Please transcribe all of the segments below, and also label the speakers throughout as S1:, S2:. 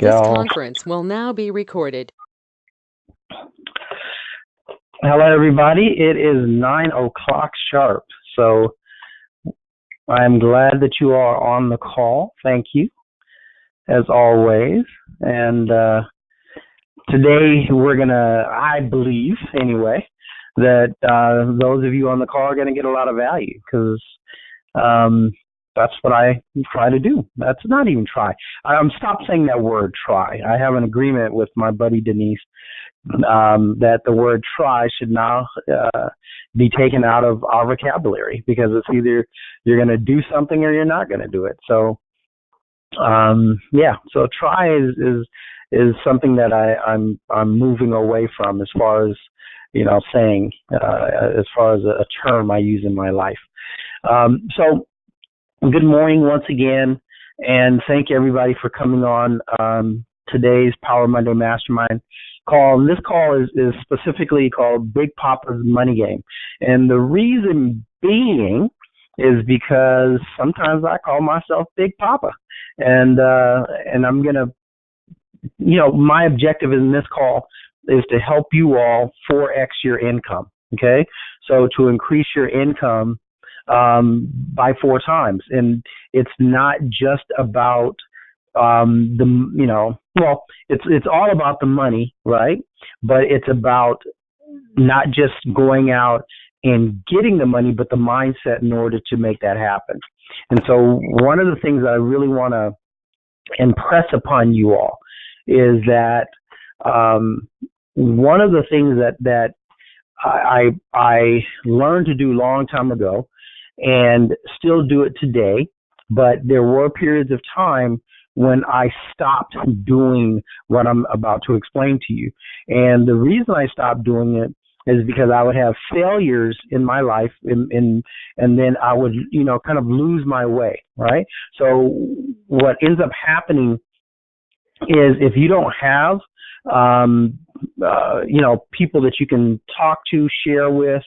S1: This
S2: Go.
S1: conference will now be recorded.
S2: Hello, everybody. It is 9 o'clock sharp. So I'm glad that you are on the call. Thank you, as always. And today we're going to, I believe anyway, that those of you on the call are going to get a lot of value because that's what I try to do. That's not even try. Stop saying that word try. I have an agreement with my buddy Denise that the word try should now be taken out of our vocabulary because it's either you're going to do something or you're not going to do it. So, so try is something that I'm moving away from as far as, saying, as far as a term I use in my life. So good morning once again, and thank everybody for coming on today's Power Monday Mastermind call. And this call is specifically called Big Papa's Money Game. And the reason being is because sometimes I call myself Big Papa. And I'm going to, my objective in this call is to help you all 4X your income. Okay. So to increase your income by 4 times. And it's not just about it's all about the money, right? But it's about not just going out and getting the money, but the mindset in order to make that happen. And so one of the things that I really want to impress upon you all is that one of the things that I learned to do a long time ago and still do it today, but there were periods of time when I stopped doing what I'm about to explain to you. And the reason I stopped doing it is because I would have failures in my life and then I would, kind of lose my way, right? So what ends up happening is if you don't have, people that you can talk to, share with,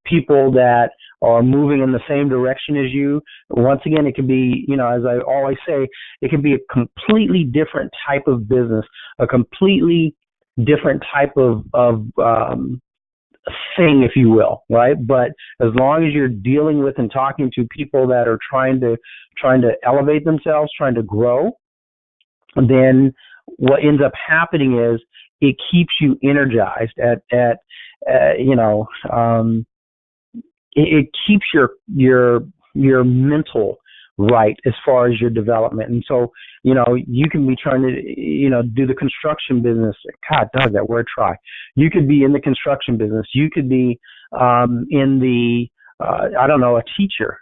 S2: people that are moving in the same direction as you. Once again, it can be, as I always say, it can be a completely different type of business, a completely different type of thing, if you will, right? But as long as you're dealing with and talking to people that are trying to elevate themselves, trying to grow, then what ends up happening is it keeps you energized it keeps your mental right as far as your development. And so, you can be trying to, do the construction business. God, dog, that word try. You could be in the construction business. You could be in the, a teacher,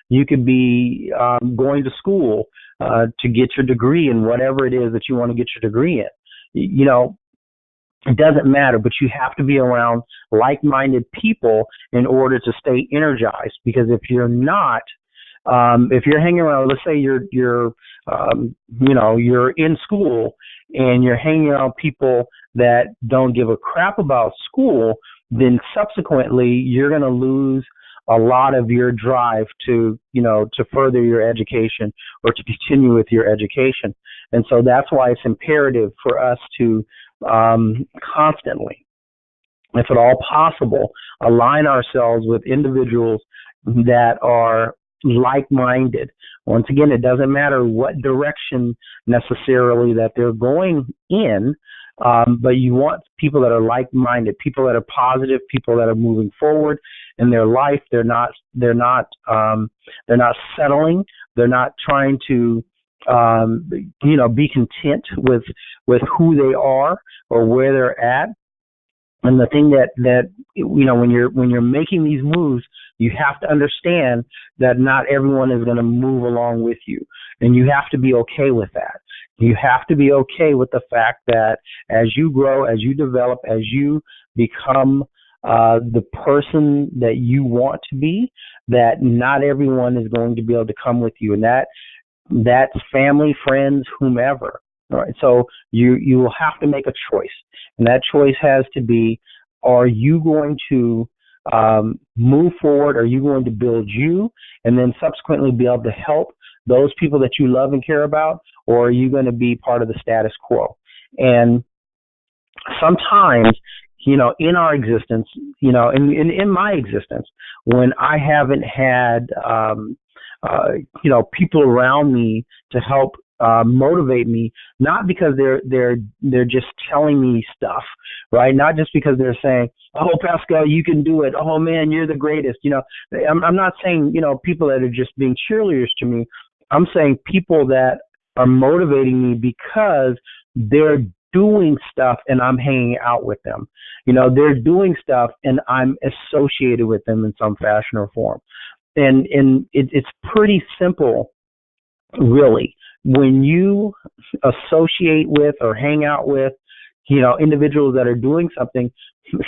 S2: You could be going to school to get your degree in whatever it is that you want to get your degree in. It doesn't matter, but you have to be around like-minded people in order to stay energized. Because if you're not, if you're hanging around, let's say you're in school and you're hanging around people that don't give a crap about school, then subsequently you're going to lose a lot of your drive to further your education or to continue with your education. And so that's why it's imperative for us to constantly, if at all possible, align ourselves with individuals that are like-minded. Once again, it doesn't matter what direction necessarily that they're going in, but you want people that are like-minded, people that are positive, people that are moving forward in their life. They're not settling. They're not trying to be content with who they are or where they're at. And the thing that when you're making these moves, you have to understand that not everyone is going to move along with you, and you have to be okay with that. You have to be okay with the fact that as you grow, as you develop, as you become the person that you want to be, that not everyone is going to be able to come with you, and that's family, friends, whomever. All right, so you will have to make a choice, and that choice has to be: are you going to move forward? Are you going to build you, and then subsequently be able to help those people that you love and care about, or are you going to be part of the status quo? And sometimes, in our existence, in my existence, when I haven't had, people around me to help motivate me, not because they're just telling me stuff, right? Not just because they're saying, "Oh, Pascal, you can do it. Oh man, you're the greatest." I'm not saying people that are just being cheerleaders to me. I'm saying people that are motivating me because they're doing stuff and I'm hanging out with them. They're doing stuff and I'm associated with them in some fashion or form. And it's pretty simple, really. When you associate with or hang out with, individuals that are doing something,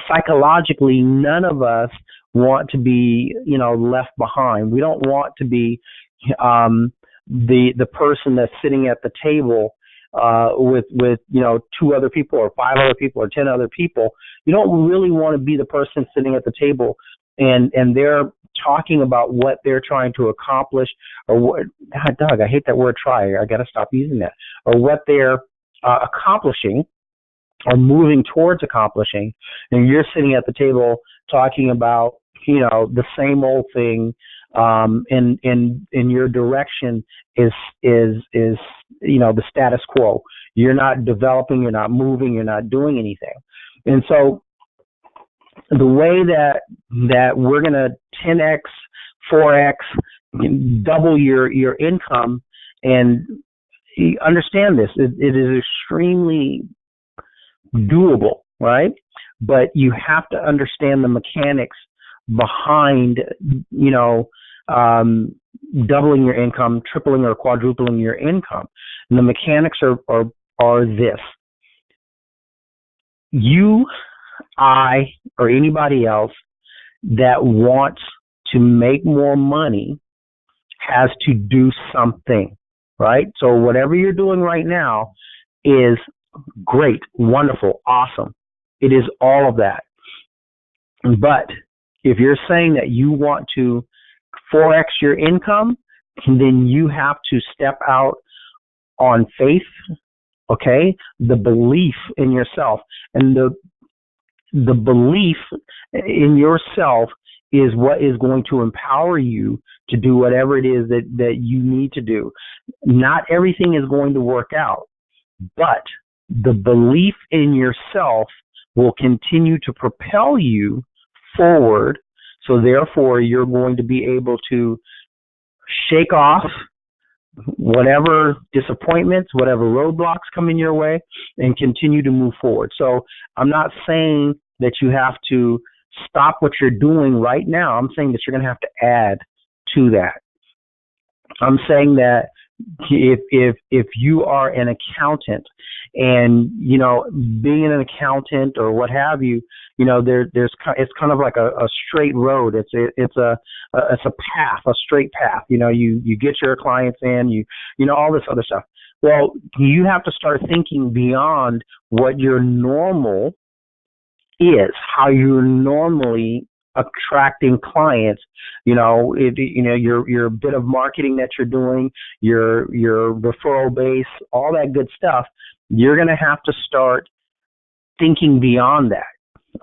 S2: psychologically, none of us want to be, left behind. We don't want to be the person that's sitting at the table with two other people or five other people or 10 other people. You don't really want to be the person sitting at the table and they're talking about what they're trying to accomplish, or what, Doug, I hate that word try. I got to stop using that. Or what they're accomplishing or moving towards accomplishing, and you're sitting at the table talking about the same old thing, in your direction is the status quo. You're not developing, you're not moving, you're not doing anything. And so the way that we're going to 10x, 4x, double your income, and understand this, it is extremely doable, right? But you have to understand the mechanics behind, doubling your income, tripling or quadrupling your income. And the mechanics are this. You, I, or anybody else that wants to make more money has to do something, right? So whatever you're doing right now is great, wonderful, awesome. It is all of that. But if you're saying that you want to 4x your income, then you have to step out on faith, okay? The belief in yourself. And the belief in yourself is what is going to empower you to do whatever it is that you need to do. Not everything is going to work out, but the belief in yourself will continue to propel you forward. So therefore, you're going to be able to shake off whatever disappointments, whatever roadblocks come in your way, and continue to move forward. So I'm not saying that you have to stop what you're doing right now. I'm saying that you're going to have to add to that. I'm saying that if you are an accountant and being an accountant or what have you, it's kind of like a straight road. It's a path, a straight path. You get your clients in, all this other stuff. Well, you have to start thinking beyond what your normal is, how you're normally attracting clients, your bit of marketing that you're doing, your referral base, all that good stuff. You're going to have to start thinking beyond that.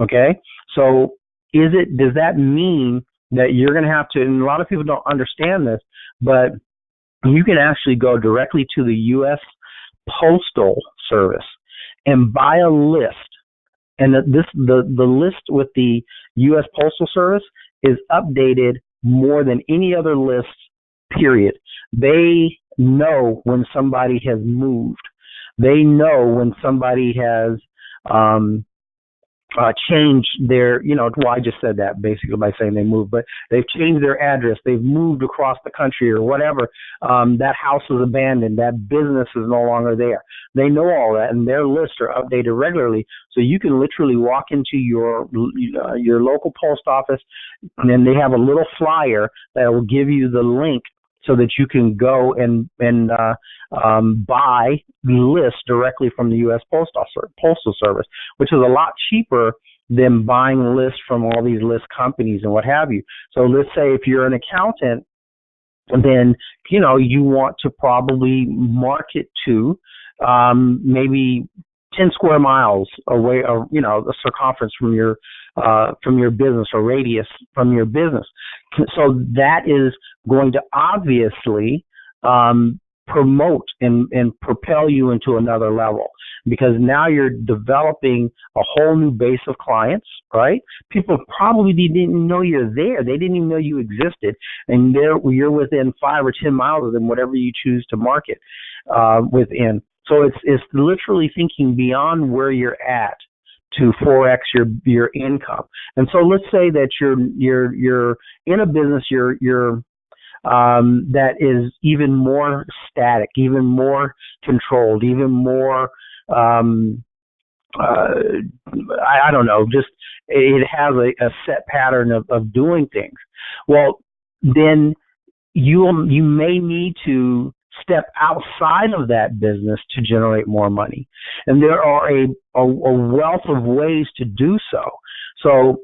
S2: Okay. So does that mean that you're going to have to, and a lot of people don't understand this, but you can actually go directly to the U.S. Postal Service and buy a list. And the list with the U.S. Postal Service is updated more than any other list, period. They know when somebody has moved. They know when somebody has changed their, well, I just said that basically by saying they moved, but they've changed their address. They've moved across the country or whatever. That house is abandoned. That business is no longer there. They know all that, and their lists are updated regularly. So you can literally walk into your local post office, and then they have a little flyer that will give you the link so that you can go and buy lists directly from the U.S. Postal Service, which is a lot cheaper than buying lists from all these list companies and what have you. So let's say if you're an accountant then you want to probably market to maybe 10 square miles away, or the circumference from your business, or radius from your business. So that is going to obviously promote and propel you into another level, because now you're developing a whole new base of clients, right? People probably didn't know you're there. They didn't even know you existed, and you're within 5 or 10 miles of them, whatever you choose to market within. So it's literally thinking beyond where you're at to 4x your income. And so let's say that you're in a business that is even more static, even more controlled, even more I don't know, just it has a set pattern of doing things. Well, then you may need to step outside of that business to generate more money. And there are a wealth of ways to do so. So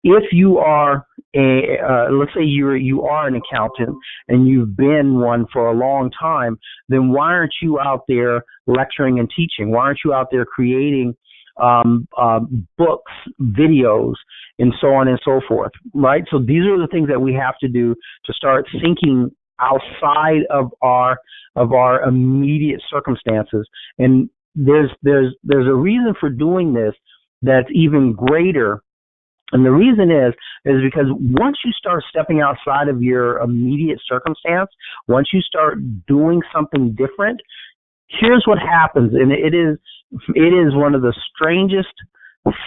S2: if you are let's say you are an accountant and you've been one for a long time, then why aren't you out there lecturing and teaching? Why aren't you out there creating books, videos, and so on and so forth, right? So these are the things that we have to do to start thinking outside of our immediate circumstances. And there's a reason for doing this that's even greater. And the reason is because once you start stepping outside of your immediate circumstance, once you start doing something different, here's what happens. And it is one of the strangest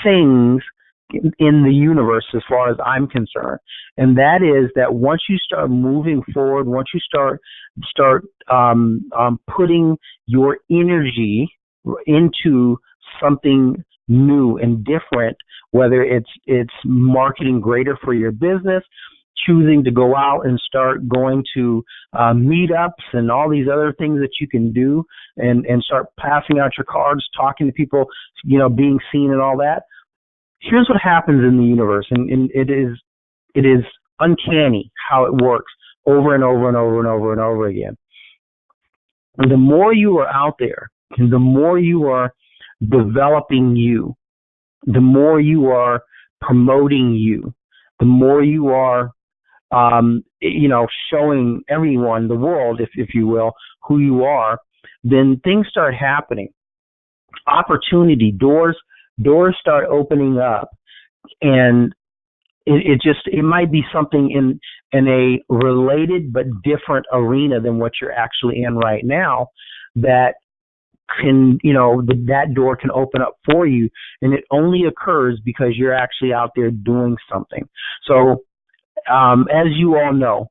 S2: things in the universe as far as I'm concerned. And that is that once you start moving forward, once you start putting your energy into something new and different, whether it's marketing greater for your business, choosing to go out and start going to meetups and all these other things that you can do, and start passing out your cards, talking to people, being seen and all that. Here's what happens in the universe, and it is uncanny how it works over and over and over and over and over again. And the more you are out there, and the more you are developing you, the more you are promoting you, the more you are, showing everyone, the world, if you will, who you are, then things start happening. Opportunity, doors start opening up, and it might be something in a related but different arena than what you're actually in right now, that can, that door can open up for you, and it only occurs because you're actually out there doing something. So, as you all know,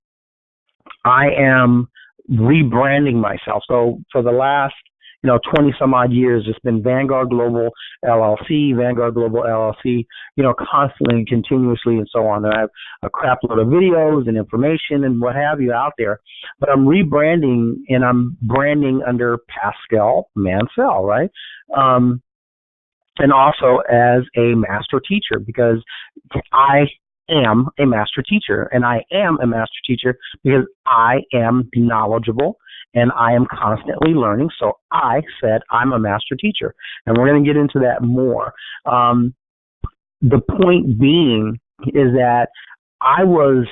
S2: I am rebranding myself. So for the last 20 some odd years, it's been Vanguard Global LLC, constantly and continuously and so on. And I have a crap load of videos and information and what have you out there. But I'm rebranding, and I'm branding under Pascal Mansell, right? And also as a master teacher, because I am a master teacher, and I am a master teacher because I am knowledgeable and I am constantly learning. So I said I'm a master teacher, and we're going to get into that more. The point being is that I was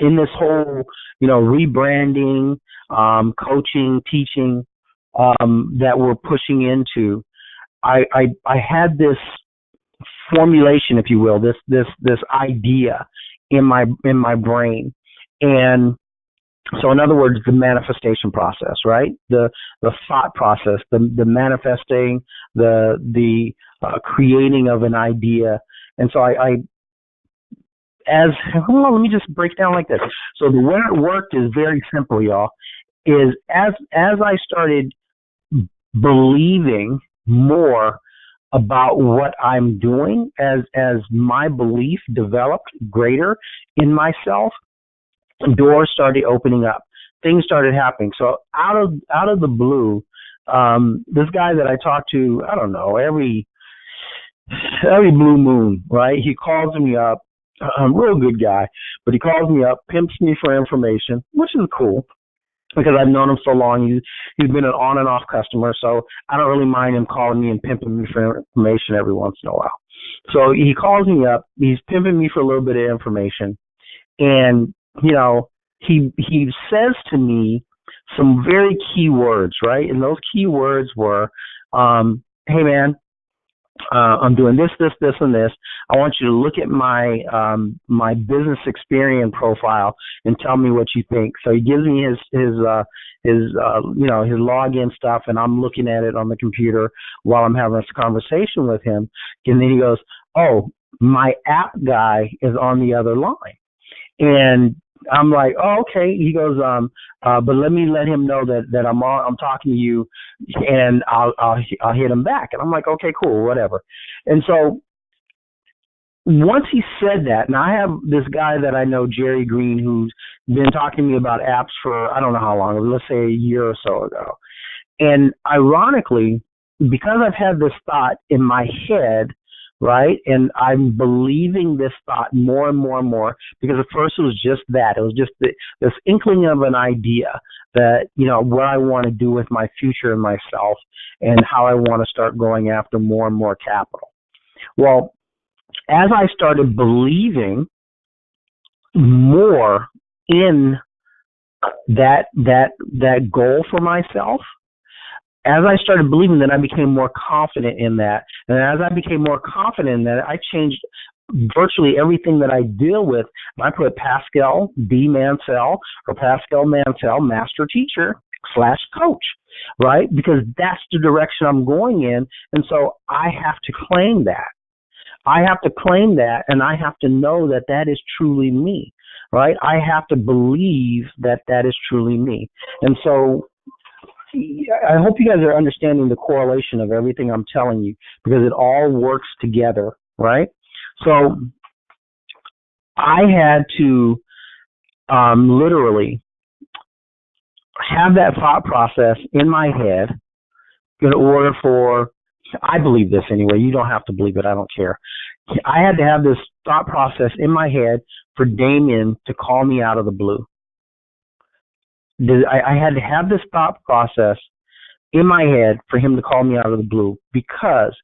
S2: in this whole, rebranding, coaching, teaching that we're pushing into. I had this formulation, if you will, this idea in my brain. And so in other words, the manifestation process, right? The thought process, the manifesting, the creating of an idea. And so let me just break down like this. So the way it worked is very simple, y'all, is as I started believing more about what I'm doing, as my belief developed greater in myself, doors started opening up. Things started happening. So out of the blue, this guy that I talk to, I don't know, every blue moon, right? He calls me up Real good guy. But he calls me up, pimps me for information, which is cool because I've known him so long. He's been an on and off customer, so I don't really mind him calling me and pimping me for information every once in a while. So he calls me up. He's pimping me for a little bit of information, and he says to me some very key words, right? And those key words were, "Hey man, I'm doing this, this, this, and this. I want you to look at my business experience profile and tell me what you think." So he gives me his login stuff, and I'm looking at it on the computer while I'm having this conversation with him. And then he goes, "Oh, my app guy is on the other line," and I'm like, "Oh, okay." He goes, "But let me let him know that I'm talking to you, and I'll hit him back." And I'm like, "Okay, cool, whatever." And so once he said that, and I have this guy that I know, Jerry Green, who's been talking to me about apps for I don't know how long, let's say a year or so ago. And ironically, because I've had this thought in my head, right, and I'm believing this thought more and more and more, because at first it was just that. It was just this inkling of an idea that, what I want to do with my future and myself and how I want to start going after more and more capital. Well, as I started believing more in that goal for myself, as I started believing that, I became more confident in that. And as I became more confident in that, I changed virtually everything that I deal with. I put Pascal B. Mansell or Pascal Mansell, master teacher / coach, right? Because that's the direction I'm going in. And so I have to claim that. I have to claim that, and I have to know that that is truly me, right? I have to believe that that is truly me. And so I hope you guys are understanding the correlation of everything I'm telling you, because it all works together, right? So I had to literally have that thought process in my head in order for, I believe this anyway, you don't have to believe it, I don't care. I had to have this thought process in my head for Damien to call me out of the blue. I had to have this thought process in my head for him to call me out of the blue, because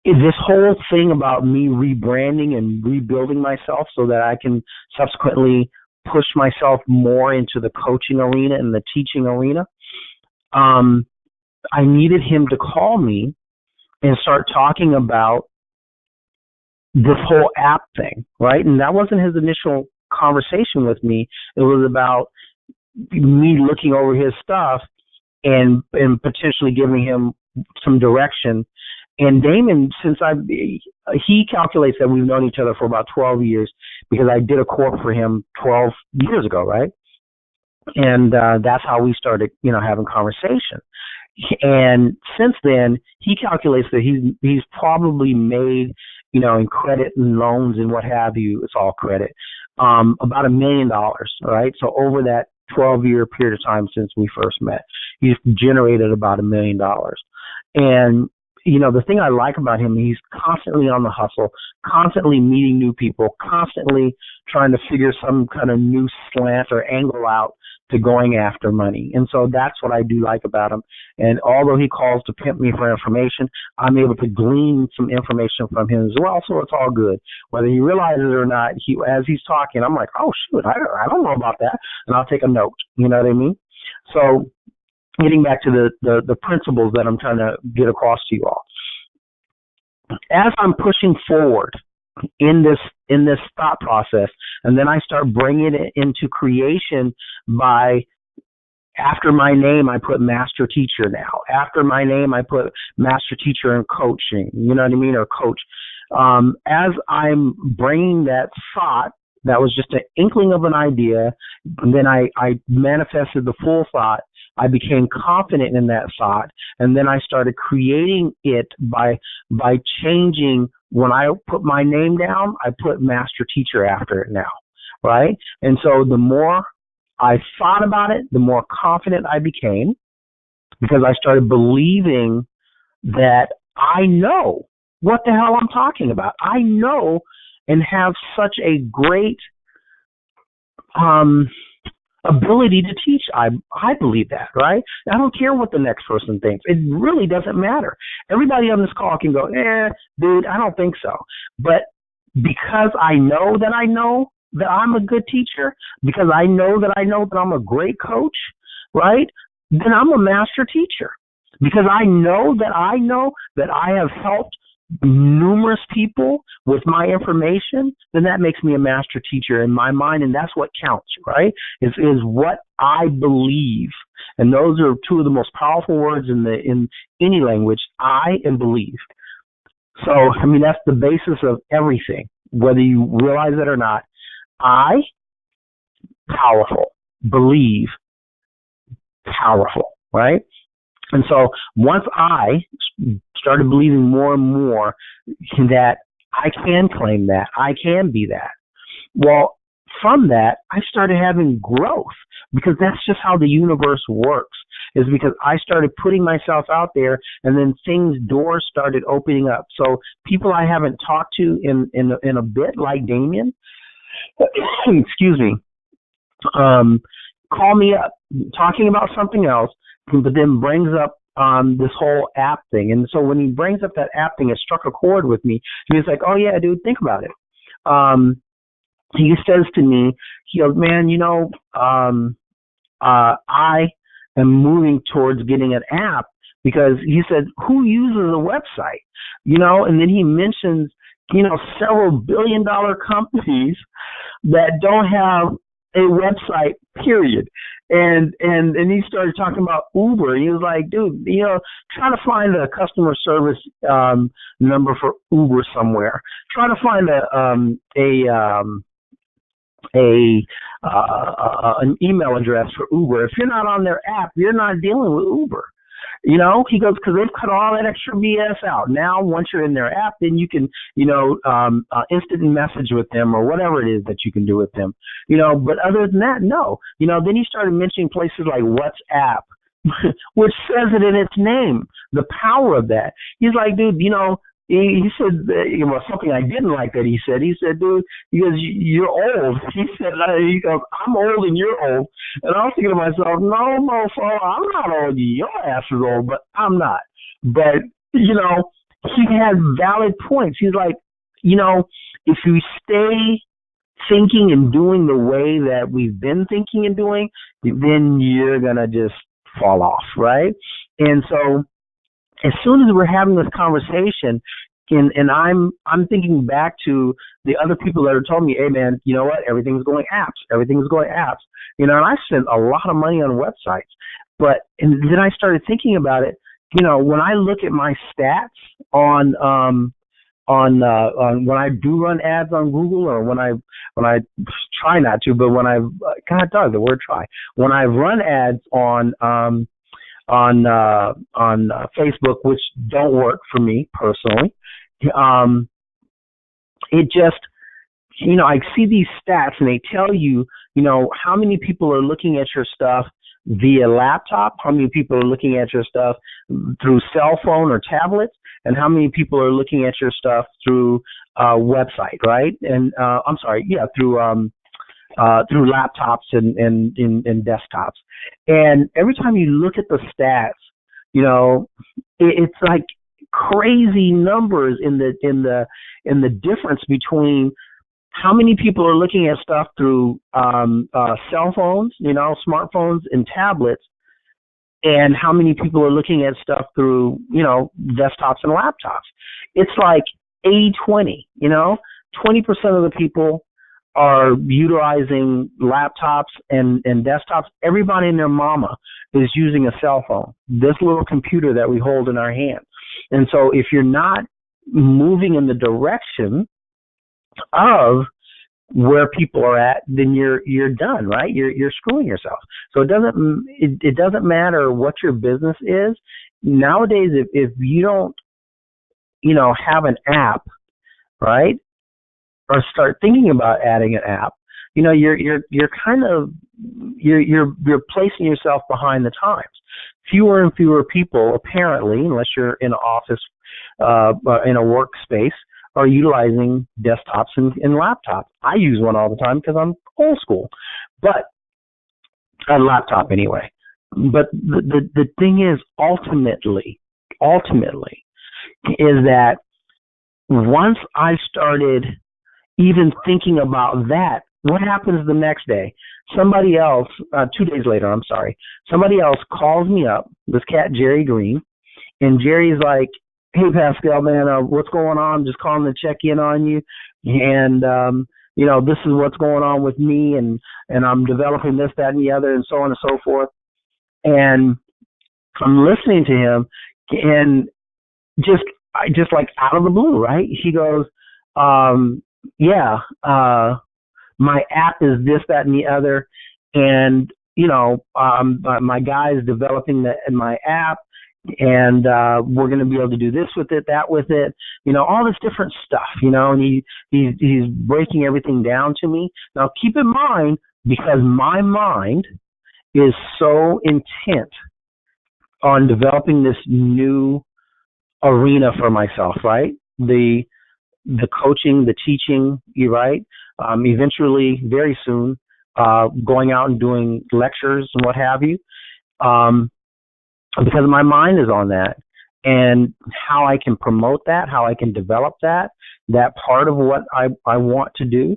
S2: this whole thing about me rebranding and rebuilding myself so that I can subsequently push myself more into the coaching arena and the teaching arena, I needed him to call me and start talking about this whole app thing, right? And that wasn't his initial conversation with me. It was about me looking over his stuff and potentially giving him some direction. And Damon, he calculates that we've known each other for about 12 years, because I did a corp for him 12 years ago, right? And that's how we started, having conversation. And since then, he calculates that he's probably made, in credit and loans and what have you, it's all credit, about $1 million, right? So over that 12-year period of time since we first met, he's generated about $1 million. And the thing I like about him, he's constantly on the hustle, constantly meeting new people, constantly trying to figure some kind of new slant or angle out to going after money. And so that's what I do like about him. And although he calls to pimp me for information, I'm able to glean some information from him as well. So it's all good. Whether he realizes it or not, as he's talking, I'm like, oh, shoot, I don't know about that. And I'll take a note. You know what I mean? So getting back to the principles that I'm trying to get across to you all. As I'm pushing forward in this thought process, and then I start bringing it into creation by, after my name, I put master teacher now. After my name, I put master teacher and coaching, you know what I mean, or coach. As I'm bringing that thought, that was just an inkling of an idea, and then I manifested the full thought. I became confident in that thought, and then I started creating it by changing. When I put my name down, I put master teacher after it now, right? And so the more I thought about it, the more confident I became, because I started believing that I know what the hell I'm talking about. I know and have such a great ability to teach. I believe that, right? I don't care what the next person thinks. It really doesn't matter. Everybody on this call can go, dude, I don't think so. But because I know that I'm a good teacher, because I know that I'm a great coach, right? Then I'm a master teacher. Because I know that I have helped numerous people with my information, then that makes me a master teacher in my mind, and that's what counts, right? Is what I believe, and those are two of the most powerful words in any language: I and believe. So, I mean, that's the basis of everything, whether you realize it or not. I, powerful. Believe, powerful, right? And so once I started believing more and more that I can claim that, I can be that, well, from that, I started having growth, because that's just how the universe works, is because I started putting myself out there, and then doors started opening up. So people I haven't talked to in a bit, like Damien, excuse me, call me up talking about something else, but then brings up this whole app thing. And so when he brings up that app thing, it struck a chord with me. He was like, oh yeah, dude, think about it. He says to me, he goes, man, I am moving towards getting an app, because he said, who uses a website? And then he mentions, several billion-dollar companies that don't have a website, period. And he started talking about Uber. He was like, dude, try to find a customer service number for Uber somewhere. Try to find an email address for Uber. If you're not on their app, you're not dealing with Uber. He goes, because they've cut all that extra BS out. Now, once you're in their app, then you can, instant message with them, or whatever it is that you can do with them. But other than that, no. Then he started mentioning places like WhatsApp, which says it in its name, the power of that. He's like, dude, he said, something I didn't like that he said. He said, dude, because you're old. He said, he goes, I'm old and you're old. And I was thinking to myself, no, mofo, I'm not old. Your ass is old, but I'm not. But, he had valid points. He's like, if you stay thinking and doing the way that we've been thinking and doing, then you're going to just fall off, right? And so as soon as we're having this conversation, and I'm thinking back to the other people that have told me, hey man, you know what? Everything's going apps. And I spent a lot of money on websites. And then I started thinking about it. When I look at my stats on when I do run ads on Google, or when I try not to, but when I've the word try, when I've run ads on Facebook, which don't work for me personally, it just, I see these stats, and they tell you, how many people are looking at your stuff via laptop, how many people are looking at your stuff through cell phone or tablets, and how many people are looking at your stuff through website, right? And through laptops and desktops. And every time you look at the stats, it's like crazy numbers in the difference between how many people are looking at stuff through cell phones, smartphones and tablets, and how many people are looking at stuff through, desktops and laptops. It's like 80-20, 20% of the people are utilizing laptops and desktops. Everybody and their mama is using a cell phone, this little computer that we hold in our hand. And so if you're not moving in the direction of where people are at, then you're done, right? You're screwing yourself. So it doesn't matter what your business is. Nowadays, if you don't, have an app, right? Or start thinking about adding an app, you're placing yourself behind the times. Fewer and fewer people, apparently, unless you're in an office, in a workspace, are utilizing desktops and laptops. I use one all the time because I'm old school, but a laptop anyway. But the thing is, ultimately, is that once I started even thinking about that, what happens the next day? Somebody else, 2 days later, I'm sorry, somebody else calls me up, this cat, Jerry Green, and Jerry's like, hey, Pascal, man, what's going on? Just calling to check in on you. And, this is what's going on with me, and I'm developing this, that, and the other, and so on and so forth. And I'm listening to him, and just like out of the blue, right? He goes, yeah, my app is this, that, and the other, and my guy is developing my app, and we're going to be able to do this with it, that with it, all this different stuff, and he's breaking everything down to me. Now, keep in mind, because my mind is so intent on developing this new arena for myself, right? The coaching, the teaching, you right? Eventually, very soon, going out and doing lectures and what have you, because my mind is on that, and how I can promote that, how I can develop that part of what I want to do.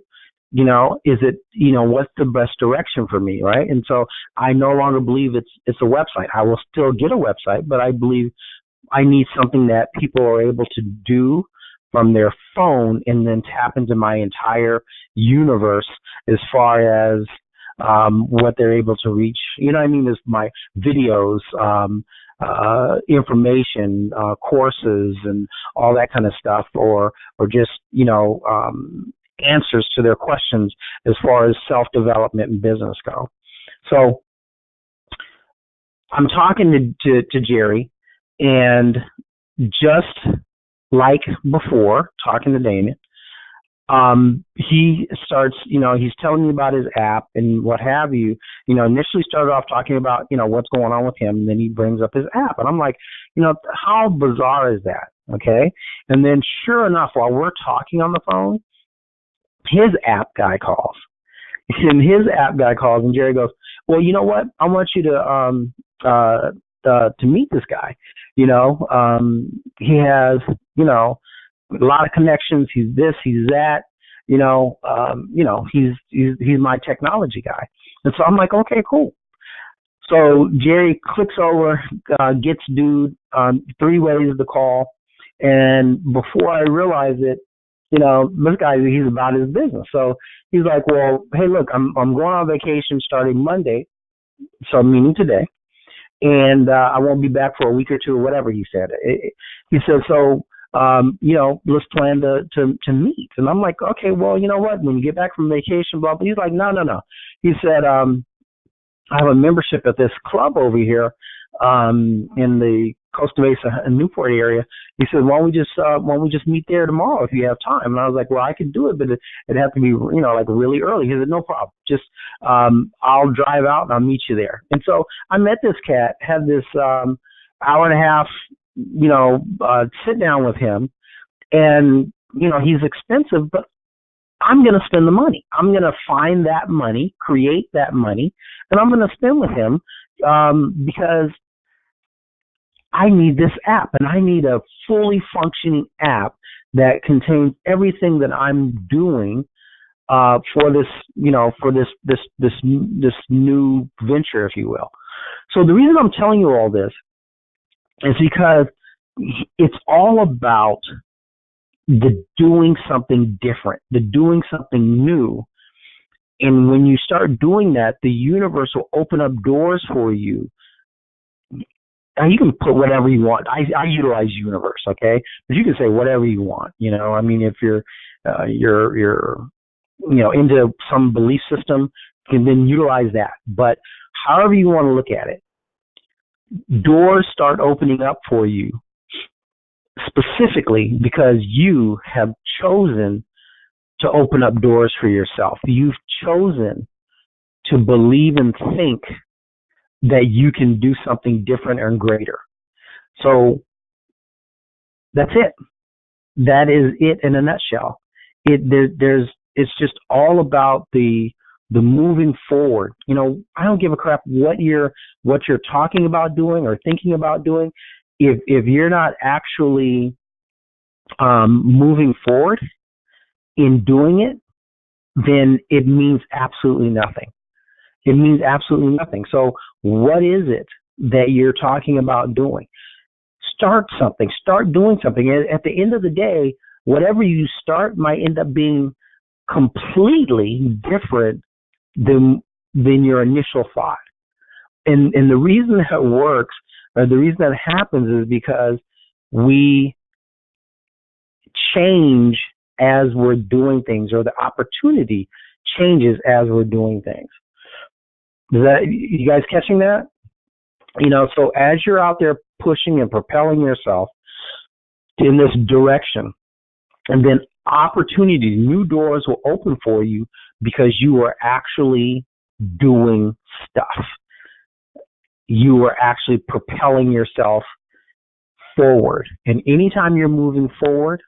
S2: Is it, what's the best direction for me, right? And so I no longer believe it's a website. I will still get a website, but I believe I need something that people are able to do from their phone and then tap into my entire universe as far as what they're able to reach. Is my videos, information, courses, and all that kind of stuff, or just answers to their questions as far as self-development and business go. So I'm talking to Jerry, and just like before, talking to Damien, he starts, he's telling me about his app and what have you. Initially started off talking about, what's going on with him, and then he brings up his app. And I'm like, how bizarre is that? Okay. And then sure enough, while we're talking on the phone, his app guy calls. And Jerry goes, well, you know what? I want you to meet this guy. He has, a lot of connections. He's this, he's that, he's my technology guy. And so I'm like, okay, cool. So Jerry clicks over, gets dude, 3 ways to call. And before I realize it, this guy, he's about his business. So he's like, well, hey, look, I'm going on vacation starting Monday. So meaning today. And I won't be back for a week or two or whatever he said. He said, so, let's plan to meet. And I'm like, okay, well, you know what? When you get back from vacation, blah, blah. He's like, no. He said, I have a membership at this club over here in the Costa Mesa and Newport area. He said, why don't we just meet there tomorrow if you have time? And I was like, well, I could do it, but it'd have to be, like really early. He said, no problem. Just, I'll drive out and I'll meet you there. And so I met this cat, had this, hour and a half, sit down with him, and, he's expensive, but I'm going to spend the money. I'm going to find that money, create that money, and I'm going to spend with him, because I need this app, and I need a fully functioning app that contains everything that I'm doing for this new venture, if you will. So the reason I'm telling you all this is because it's all about the doing something different, the doing something new. And when you start doing that, the universe will open up doors for you. Now, you can put whatever you want. I utilize universe, okay? But you can say whatever you want. If you're into some belief system, you can then utilize that. But however you want to look at it, doors start opening up for you specifically because you have chosen to open up doors for yourself. You've chosen to believe and think that you can do something different and greater. So that's it. that is it in a nutshell. It's just all about the moving forward. I don't give a crap what you're talking about doing or thinking about doing. If you're not actually moving forward in doing it, then it means absolutely nothing. It means absolutely nothing. So what is it that you're talking about doing? Start something. Start doing something. At the end of the day, whatever you start might end up being completely different than your initial thought. And the reason that works, or the reason that happens, is because we change as we're doing things, or the opportunity changes as we're doing things. You guys catching that? So as you're out there pushing and propelling yourself in this direction, and then opportunities, new doors will open for you because you are actually doing stuff. You are actually propelling yourself forward. And anytime you're moving forward,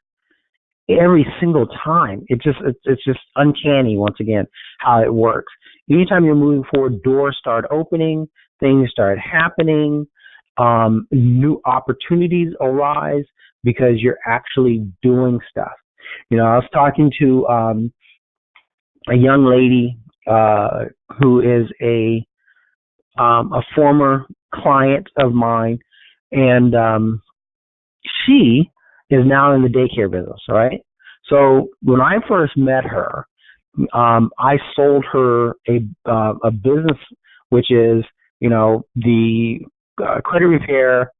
S2: every single time, it's just uncanny, once again, how it works. Anytime you're moving forward, doors start opening, things start happening, new opportunities arise because you're actually doing stuff. I was talking to a young lady who is a former client of mine, and she is now in the daycare business, right? So when I first met her, I sold her a business, which is, the credit repair,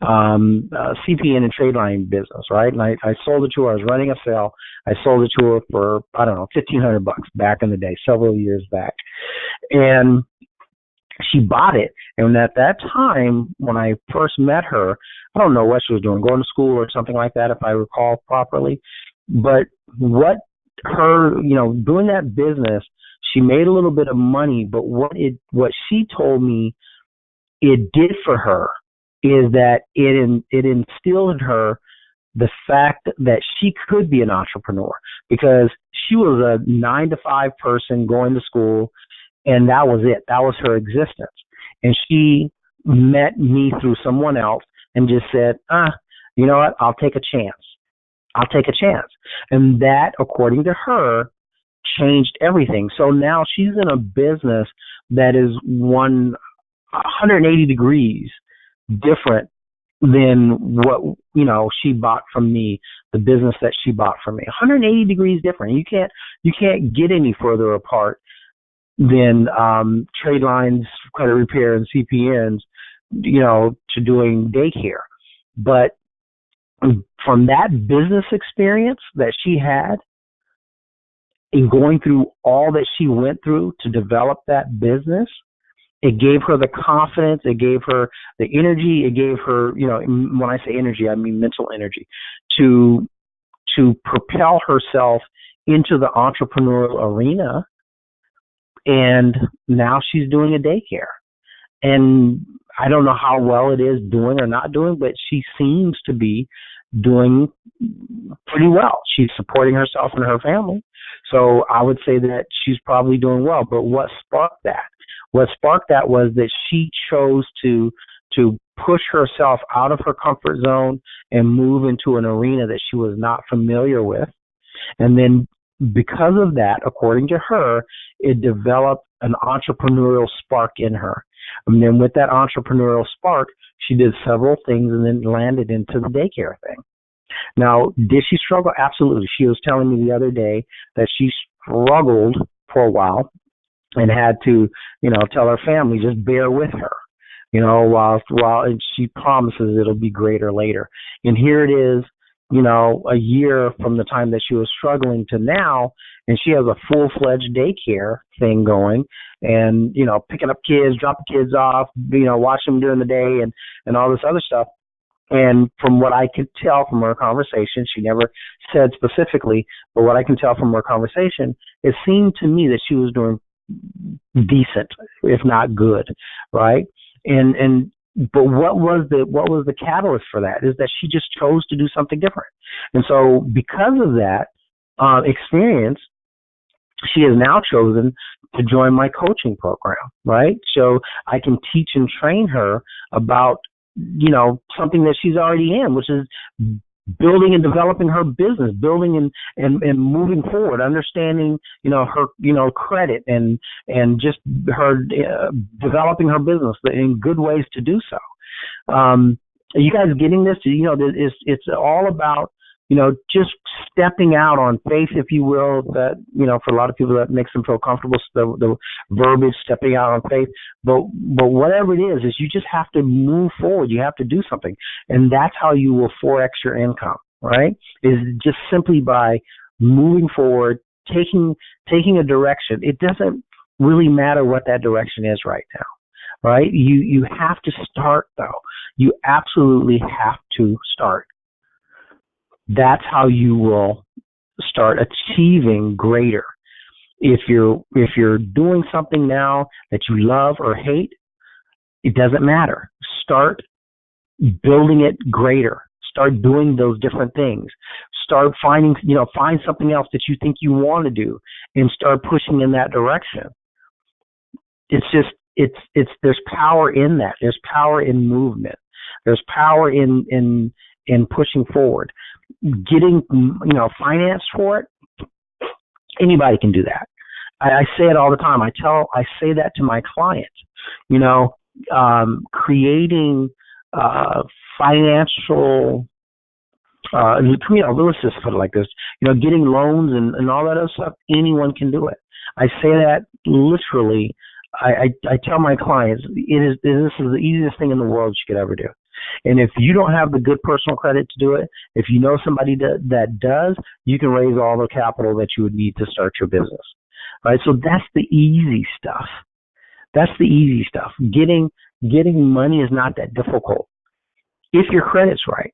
S2: CPN and trade line business, right? And I sold it to her. I was running a sale. I sold it to her for, I don't know, $1,500 back in the day, several years back. And she bought it. And at that time, when I first met her, I don't know what she was doing, going to school or something like that, if I recall properly. But what her, doing that business, she made a little bit of money, but what she told me it did for her is that it instilled in her the fact that she could be an entrepreneur, because she was a 9-to-5 person going to school, and that was it. That was her existence. And she met me through someone else and just said, you know what, I'll take a chance. I'll take a chance. And that, according to her, changed everything. So now she's in a business that is 180 degrees different than what, she bought from me, the business that she bought from me. 180 degrees different. You can't get any further apart than trade lines, credit repair, and CPNs, to doing daycare. But from that business experience that she had, in going through all that she went through to develop that business, it gave her the confidence, it gave her the energy, it gave her, when I say energy, I mean mental energy, to propel herself into the entrepreneurial arena. And now she's doing a daycare. And I don't know how well it is doing or not doing, but she seems to be doing pretty well. She's supporting herself and her family. So I would say that she's probably doing well. But what sparked that? What sparked that was that she chose to push herself out of her comfort zone and move into an arena that she was not familiar with. And then because of that, according to her, it developed an entrepreneurial spark in her. And then with that entrepreneurial spark, she did several things and then landed into the daycare thing. Now, did she struggle? Absolutely. She was telling me the other day that she struggled for a while and had to, tell her family, just bear with her, while she promises it'll be greater later. And here it is, a year from the time that she was struggling to now, and she has a full-fledged daycare thing going, and, picking up kids, dropping kids off, watching them during the day and all this other stuff. And from what I could tell from her conversation, she never said specifically, but what I can tell from her conversation, it seemed to me that she was doing decent, if not good, right? And But what was the catalyst for that? Is that she just chose to do something different. And so because of that experience, she has now chosen to join my coaching program, right? So I can teach and train her about, something that she's already in, which is building and developing her business, building and moving forward, understanding, her, credit and just her developing her business in good ways to do so. Are you guys getting this? It's all about, just stepping out on faith, if you will, that, for a lot of people that makes them feel comfortable, the verbiage, stepping out on faith. But whatever it is you just have to move forward. You have to do something. And that's how you will 4X your income, right? Is just simply by moving forward, taking a direction. It doesn't really matter what that direction is right now, right? You have to start, though. You absolutely have to start. That's how you will start achieving greater. If you're doing something now that you love or hate, it doesn't matter. Start building it greater. Start doing those different things. Start find something else that you think you want to do and start pushing in that direction. There's power in that. There's power in movement. There's power in pushing forward. Getting, financed for it, anybody can do that. I say it all the time. I say that to my clients, creating financial, let's just put it like this, getting loans and all that other stuff, anyone can do it. I say that literally. I tell my clients, this is the easiest thing in the world you could ever do. And if you don't have the good personal credit to do it, if you know somebody that does, you can raise all the capital that you would need to start your business. Right? So that's the easy stuff. That's the easy stuff. Getting money is not that difficult if your credit's right.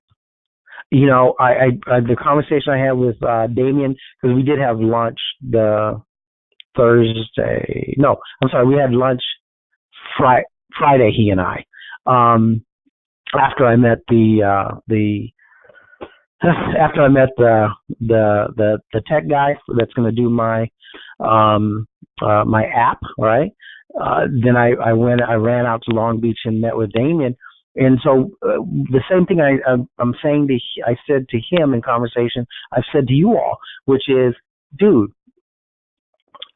S2: The conversation I had with Damien, because we did have lunch Thursday. No, I'm sorry. We had lunch Friday. He and I. After I met the tech guy that's going to do my app, right? Then I ran out to Long Beach and met with Damien. And so the same thing I'm saying I said to him in conversation, I've said to you all, which is, dude,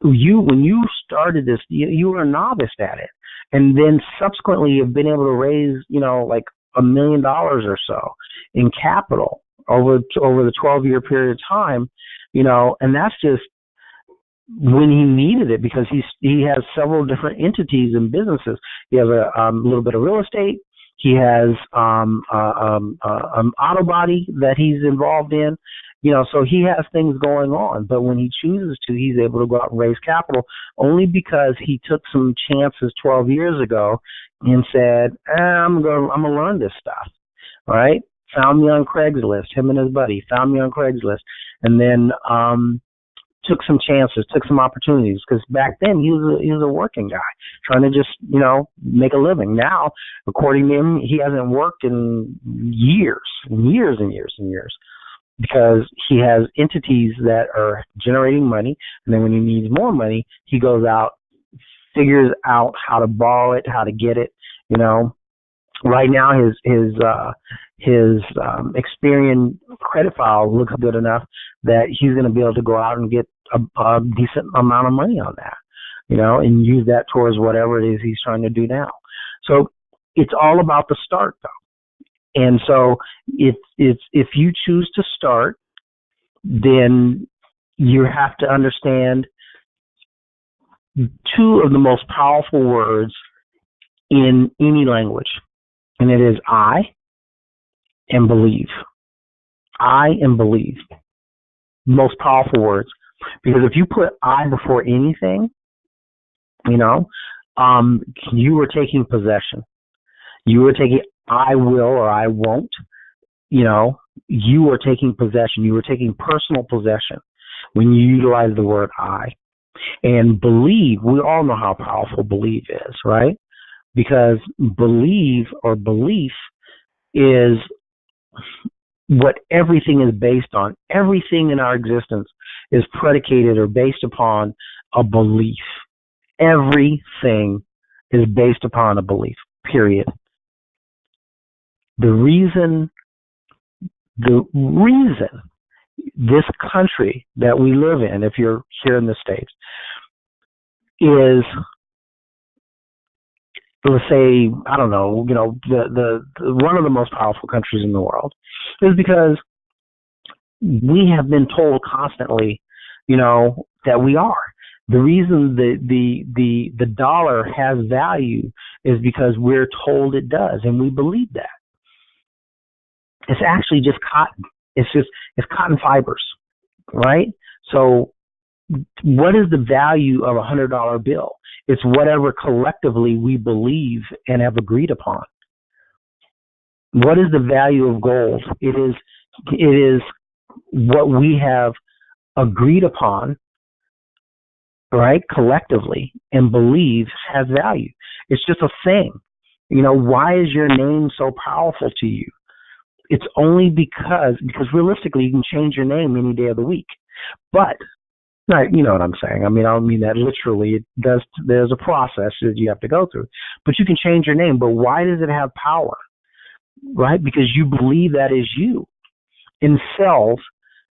S2: when you started this, you were a novice at it. And then subsequently you've been able to raise, like $1 million or so in capital over the 12-year period of time, and that's just when he needed it, because he has several different entities and businesses. He has a little bit of real estate. He has an auto body that he's involved in. So he has things going on, but when he chooses to, he's able to go out and raise capital only because he took some chances 12 years ago and said, I'm gonna learn this stuff. All right. Found me on Craigslist, him and his buddy found me on Craigslist, and then took some chances, took some opportunities, because back then he was a working guy trying to just, make a living. Now, according to him, he hasn't worked in years, because he has entities that are generating money, and then when he needs more money, he goes out, figures out how to borrow it, how to get it. Right now his Experian credit file looks good enough that he's going to be able to go out and get a decent amount of money on that, and use that towards whatever it is he's trying to do now. So it's all about the start, though. And so if you choose to start, then you have to understand two of the most powerful words in any language, and it is I and believe. I and believe. Most powerful words. Because if you put I before anything, you are taking possession. You are taking I will or I won't. You are taking possession. You are taking personal possession when you utilize the word I. And believe, we all know how powerful believe is, right? because belief is what everything is based on. Everything in our existence is predicated or based upon a belief. Everything is based upon a belief, period. The reason this country that we live in, if you're here in the States, is, let's say, I don't know, the one of the most powerful countries in the world, is because we have been told constantly, that we are. The reason the dollar has value is because we're told it does, and we believe that. It's actually just cotton. It's cotton fibers, right? So what is the value of $100 bill? It's whatever collectively we believe and have agreed upon. What is the value of gold? It is what we have agreed upon, right, collectively, and believe has value. It's just a thing. Why is your name so powerful to you? It's only because realistically you can change your name any day of the week. But, you know what I'm saying. I don't mean that literally. There's a process that you have to go through. But you can change your name. But why does it have power? Right? Because you believe that is you. In sales,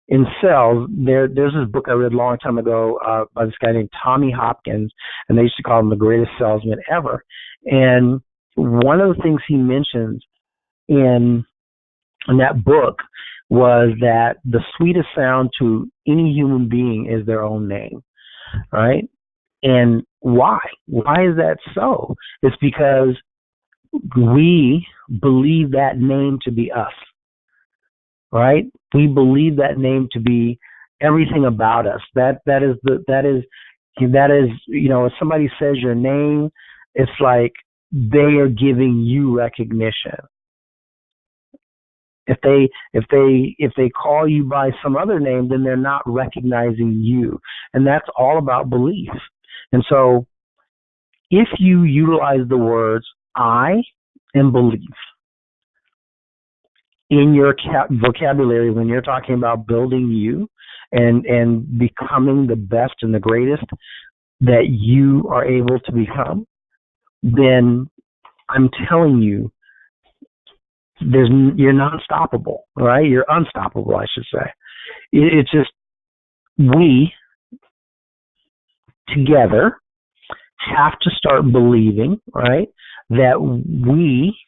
S2: there's this book I read a long time ago by this guy named Tommy Hopkins, and they used to call him the greatest salesman ever. And one of the things he mentions in that book was that the sweetest sound to any human being is their own name, right? And why? Why is that so? It's because we believe that name to be us, right? We believe that name to be everything about us. That is, if somebody says your name, it's like they are giving you recognition. If they call you by some other name, then they're not recognizing you. And that's all about belief. And so if you utilize the words I and belief in your vocabulary when you're talking about building you and becoming the best and the greatest that you are able to become, then I'm telling you, you're non-stoppable, right? You're unstoppable, I should say. It's just we together have to start believing, right, that we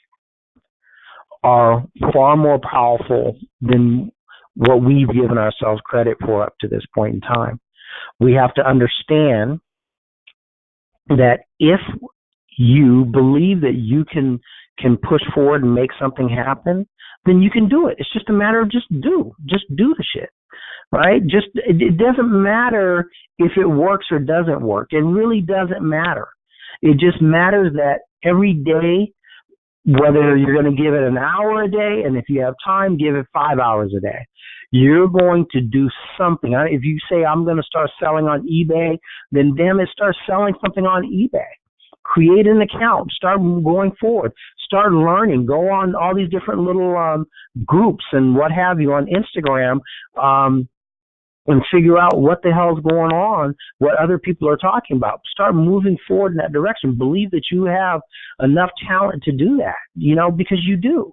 S2: are far more powerful than what we've given ourselves credit for up to this point in time. We have to understand that if you believe that you can push forward and make something happen, then you can do it. It's just a matter of just do the shit, right? It doesn't matter if it works or doesn't work. It really doesn't matter. It just matters that every day, whether you're going to give it an hour a day, and if you have time, give it 5 hours a day. You're going to do something. If you say, I'm going to start selling on eBay, then damn it, start selling something on eBay. Create an account. Start going forward. Start learning. Go on all these different little groups and what have you on Instagram and figure out what the hell's going on, what other people are talking about. Start moving forward in that direction. Believe that you have enough talent to do that, because you do.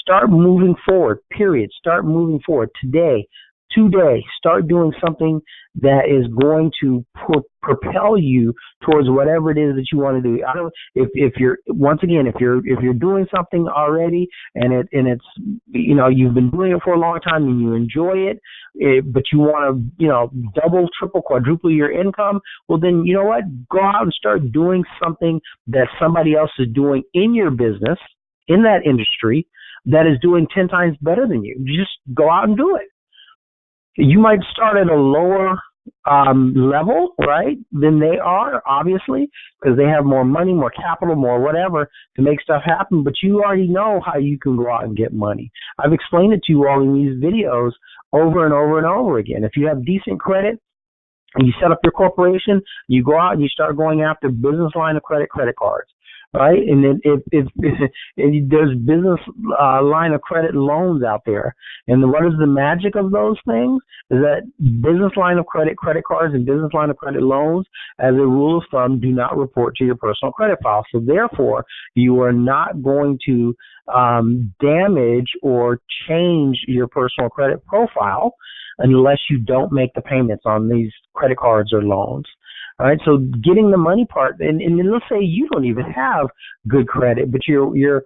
S2: Start moving forward, period. Start moving forward today. Start doing something that is going to propel you towards whatever it is that you want to do. If you're doing something already and it's you've been doing it for a long time and you enjoy it, but you want to double, triple, quadruple your income, well then you know what? Go out and start doing something that somebody else is doing in your business, in that industry, that is doing 10 times better than you. Just go out and do it. You might start at a lower level, right, than they are, obviously, because they have more money, more capital, more whatever to make stuff happen. But you already know how you can go out and get money. I've explained it to you all in these videos over and over and over again. If you have decent credit and you set up your corporation, you go out and you start going after business line of credit cards. right? And there's business line of credit loans out there. And what is the magic of those things? Is that business line of credit, credit cards, and business line of credit loans, as a rule of thumb, do not report to your personal credit file. So therefore, you are not going to damage or change your personal credit profile unless you don't make the payments on these credit cards or loans. All right, so getting the money part, and let's say you don't even have good credit, but your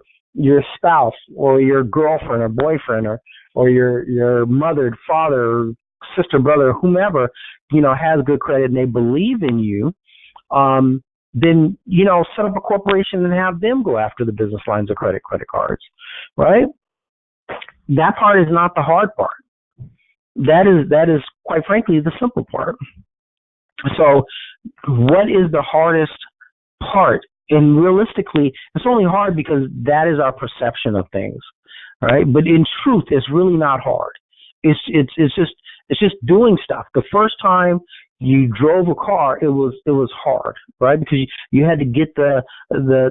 S2: spouse or your girlfriend or boyfriend or your mother, father, sister, brother, whomever, has good credit and they believe in you, then, set up a corporation and have them go after the business lines of credit cards, right? That part is not the hard part. That is quite frankly the simple part. So what is the hardest part? And realistically, it's only hard because that is our perception of things, right? But in truth, it's really not hard. It's just doing stuff. The first time you drove a car, it was hard, right? Because you had to get the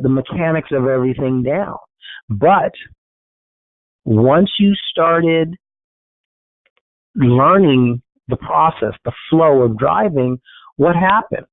S2: mechanics of everything down. But once you started learning the process, the flow of driving, what happened?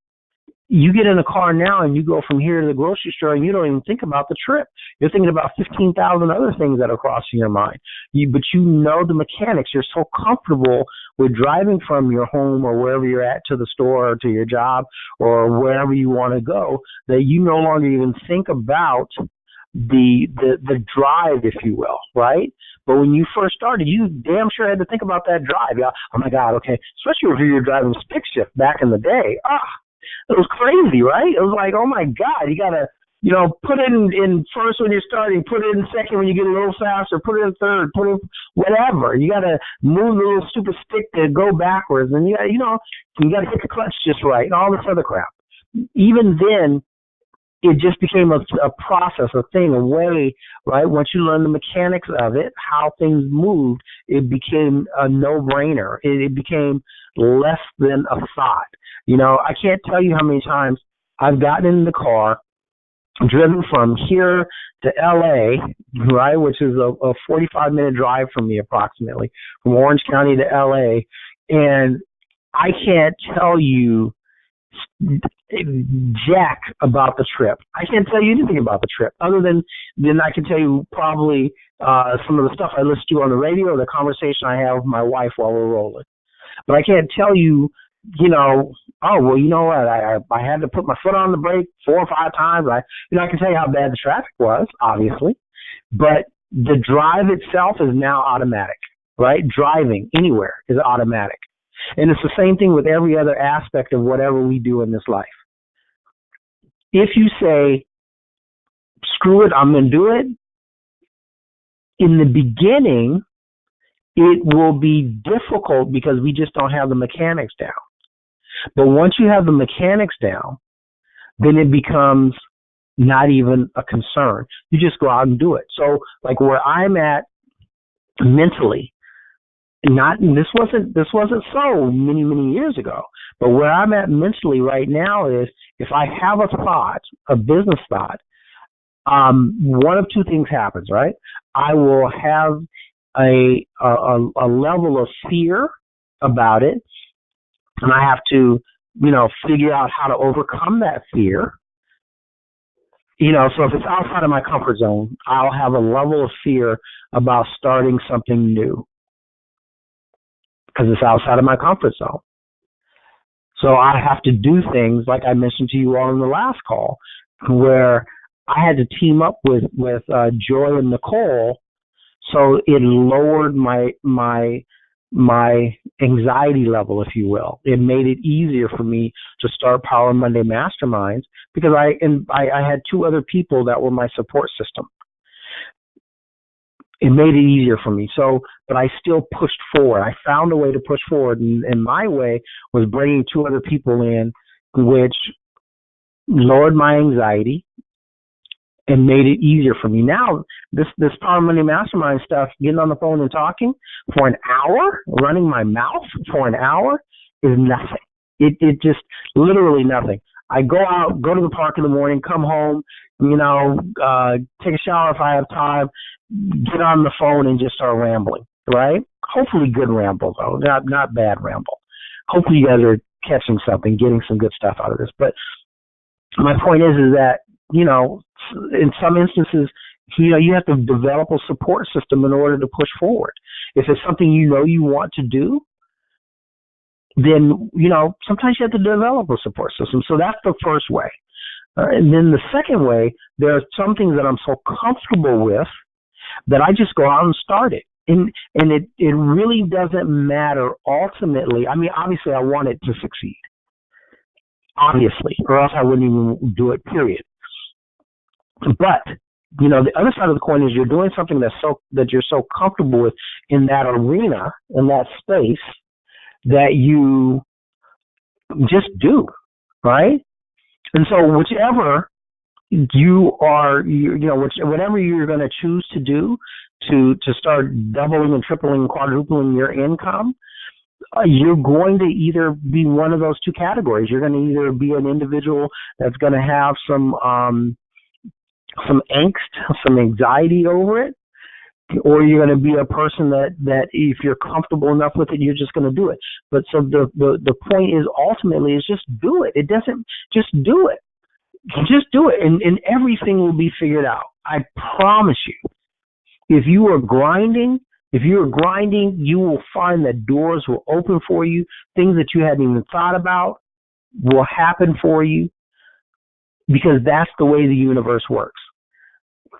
S2: You get in a car now and you go from here to the grocery store and you don't even think about the trip. You're thinking about 15,000 other things that are crossing your mind. But you know the mechanics. You're so comfortable with driving from your home or wherever you're at to the store or to your job or wherever you want to go that you no longer even think about the drive, if you will, right? But when you first started, you damn sure had to think about that drive. Yeah, oh my God, okay. Especially if you were driving stick shift back in the day. It was crazy, right? It was like, oh my God, you gotta, put it in first when you're starting, put it in second when you get a little faster, put it in third, put it in whatever. You gotta move the little stupid stick to go backwards, and you gotta hit the clutch just right, and all this other crap. Even then, it just became a process, a thing, a way, right? Once you learn the mechanics of it, how things moved, it became a no-brainer. It became less than a thought. I can't tell you how many times I've gotten in the car, driven from here to L.A., right, which is a 45-minute drive from me approximately, from Orange County to L.A., and I can't tell you jack about the trip. I can't tell you anything about the trip other than I can tell you probably some of the stuff I listen to on the radio or the conversation I have with my wife while we're rolling. But I can't tell you, oh, well, you know what, I had to put my foot on the brake 4 or 5 times. I can tell you how bad the traffic was, obviously. But the drive itself is now automatic, right? Driving anywhere is automatic. And it's the same thing with every other aspect of whatever we do in this life. If you say, screw it, I'm going to do it, in the beginning, it will be difficult because we just don't have the mechanics down. But once you have the mechanics down, then it becomes not even a concern. You just go out and do it. So like where I'm at mentally, this wasn't so many years ago, but where I'm at mentally right now is if I have a thought, a business thought, one of two things happens, right? I will have a level of fear about it, and I have to, figure out how to overcome that fear. So if it's outside of my comfort zone, I'll have a level of fear about starting something new because it's outside of my comfort zone. So I have to do things like I mentioned to you all in the last call, where I had to team up with Joy and Nicole, so it lowered my anxiety level, if you will. It made it easier for me to start Power Monday Masterminds because I had 2 other people that were my support system. It made it easier for me. But I still pushed forward. I found a way to push forward, and my way was bringing 2 other people in, which lowered my anxiety and made it easier for me. Now, this Power Monday Mastermind stuff, getting on the phone and talking for an hour, running my mouth for an hour is nothing. It just literally nothing. I go out, go to the park in the morning, come home, take a shower if I have time, get on the phone and just start rambling, right? Hopefully good ramble, though, not bad ramble. Hopefully you guys are catching something, getting some good stuff out of this. But my point is that, in some instances, you have to develop a support system in order to push forward. If it's something you want to do, then, sometimes you have to develop a support system. So that's the first way. And then the second way, there are some things that I'm so comfortable with that I just go out and start it. And it really doesn't matter ultimately. I mean, obviously, I want it to succeed. Obviously, or else I wouldn't even do it, period. But, the other side of the coin is you're doing something that you're so comfortable with in that arena, in that space, that you just do, right? And so whatever you're going to choose to do to start doubling and tripling and quadrupling your income, you're going to either be one of those two categories. You're going to either be an individual that's going to have some angst, some anxiety over it, or you're going to be a person that if you're comfortable enough with it, you're just going to do it. But so the point is ultimately is just do it. It doesn't, just do it. Just do it, and everything will be figured out. I promise you. If you are grinding, you will find that doors will open for you. Things that you hadn't even thought about will happen for you, because that's the way the universe works.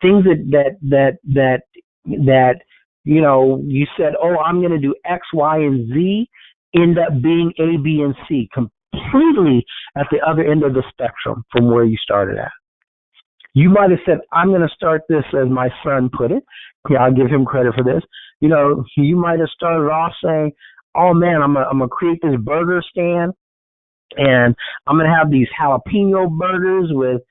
S2: Things that you said, oh, I'm going to do X, Y, and Z, end up being A, B, and C, completely at the other end of the spectrum from where you started at. You might have said, I'm going to start this, as my son put it. Yeah, I'll give him credit for this. You might have started off saying, oh man, I'm going to create this burger stand, and I'm going to have these jalapeno burgers with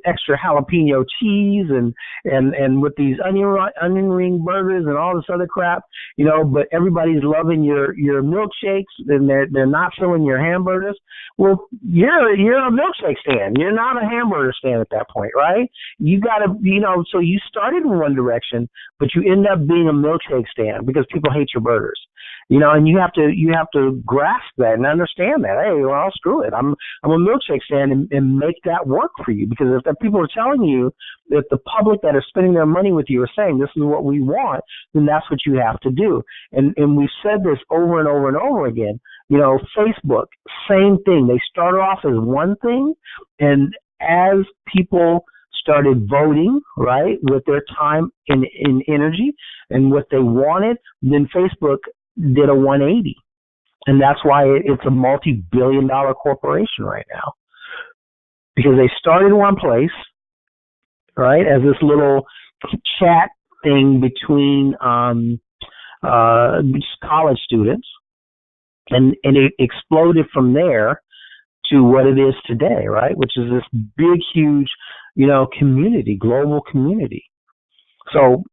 S2: extra jalapeno cheese and with these onion ring burgers and all this other crap, but everybody's loving your milkshakes, and they're not filling your hamburgers. Well, you're a milkshake stand. You're not a hamburger stand at that point, right? You got to, so you started in one direction, but you end up being a milkshake stand because people hate your burgers. And you have to grasp that and understand that. Hey, well, screw it. I'm a milkshake stand, and make that work for you. Because if the people are telling you, that the public that are spending their money with you are saying this is what we want, then that's what you have to do. And we've said this over and over and over again. Facebook, same thing. They started off as one thing, and as people started voting, right, with their time and energy and what they wanted, then Facebook did a 180. And that's why it's a multi-billion-dollar corporation right now. Because they started in one place, right, as this little chat thing between college students, and it exploded from there to what it is today, right, which is this big, huge, community, global community. So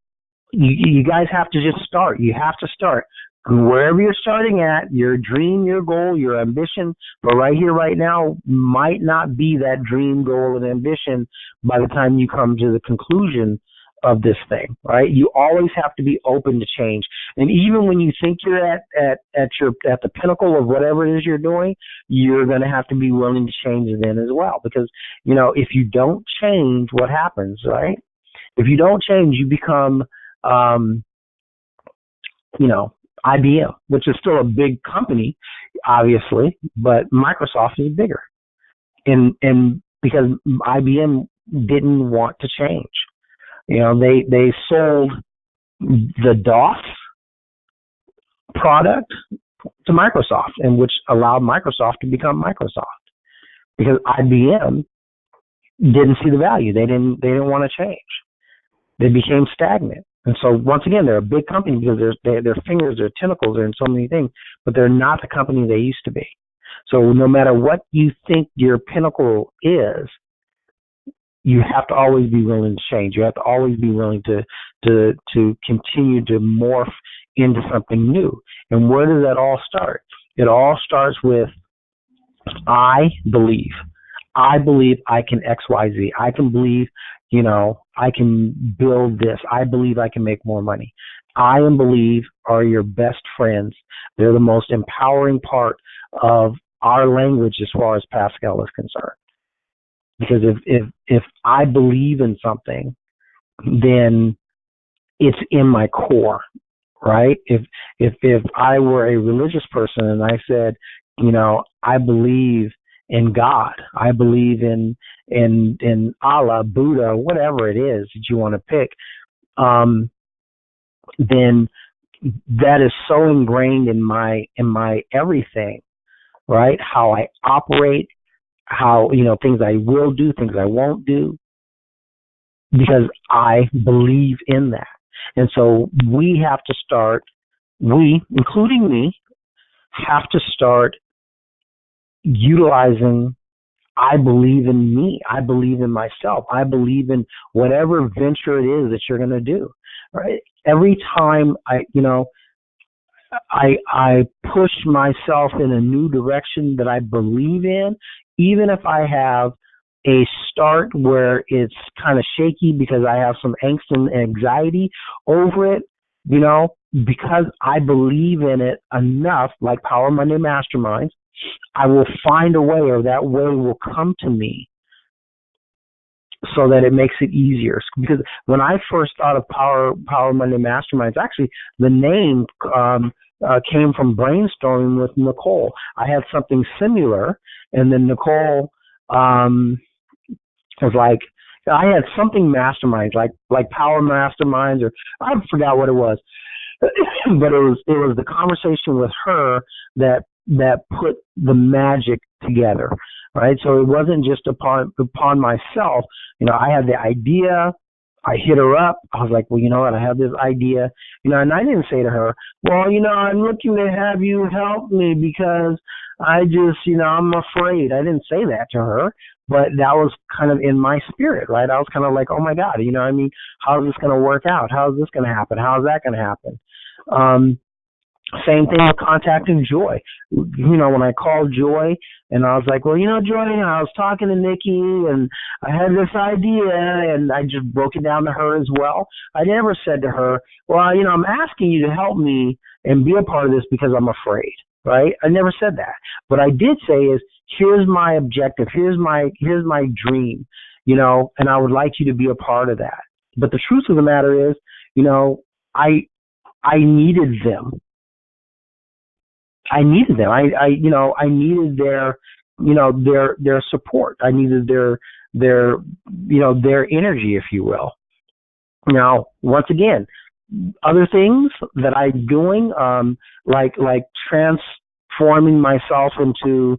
S2: you guys have to just start. You have to start. Wherever you're starting at, your dream, your goal, your ambition, but right here, right now, might not be that dream, goal, and ambition by the time you come to the conclusion of this thing, right? You always have to be open to change. And even when you think you're at the pinnacle of whatever it is you're doing, you're going to have to be willing to change then as well. Because, if you don't change, what happens, right? If you don't change, you become, IBM, which is still a big company, obviously, but Microsoft is bigger. And because IBM didn't want to change. They sold the DOS product to Microsoft, and which allowed Microsoft to become Microsoft. Because IBM didn't see the value. They didn't want to change. They became stagnant. And so, once again, they're a big company because their fingers, their tentacles are in so many things, but they're not the company they used to be. So no matter what you think your pinnacle is, you have to always be willing to change. You have to always be willing to continue to morph into something new. And where does that all start? It all starts with, I believe. I believe I can X, Y, Z. I can believe, I can build this. I believe I can make more money. I and believe are your best friends. They're the most empowering part of our language as far as Pascal is concerned. Because if I believe in something, then it's in my core, right? If I were a religious person and I said, I believe in God, I believe in Allah, Buddha, whatever it is that you want to pick, then that is so ingrained in my everything, right? How I operate, how things I will do, things I won't do, because I believe in that. And so we have to start, including me, have to start utilizing, I believe in me, I believe in myself, I believe in whatever venture it is that you're going to do. Right? Every time I push myself in a new direction that I believe in, even if I have a start where it's kind of shaky because I have some angst and anxiety over it, because I believe in it enough, like Power Monday Masterminds, I will find a way, or that way will come to me, so that it makes it easier. Because when I first thought of Power Monday Masterminds, actually the name came from brainstorming with Nicole. I had something similar, and then Nicole was like, I had something masterminds, like Power Masterminds, or I forgot what it was, but it was the conversation with her that put the magic together, right? So it wasn't just upon myself. I had the idea. I hit her up. I was like, well, you know what? I have this idea, and I didn't say to her, well, I'm looking to have you help me because I just, I'm afraid. I didn't say that to her, but that was kind of in my spirit, right? I was kind of like, oh my God, how is this going to work out? How is this going to happen? How is that going to happen? Same thing with contacting Joy. When I called Joy and I was like, well, Joy, I was talking to Nikki and I had this idea, and I just broke it down to her as well. I never said to her, well, I'm asking you to help me and be a part of this because I'm afraid, right? I never said that. What I did say is, here's my objective, here's my dream, and I would like you to be a part of that. But the truth of the matter is, I needed them. I needed their support. I needed their energy, if you will. Now, once again, other things that I'm doing, like transforming myself into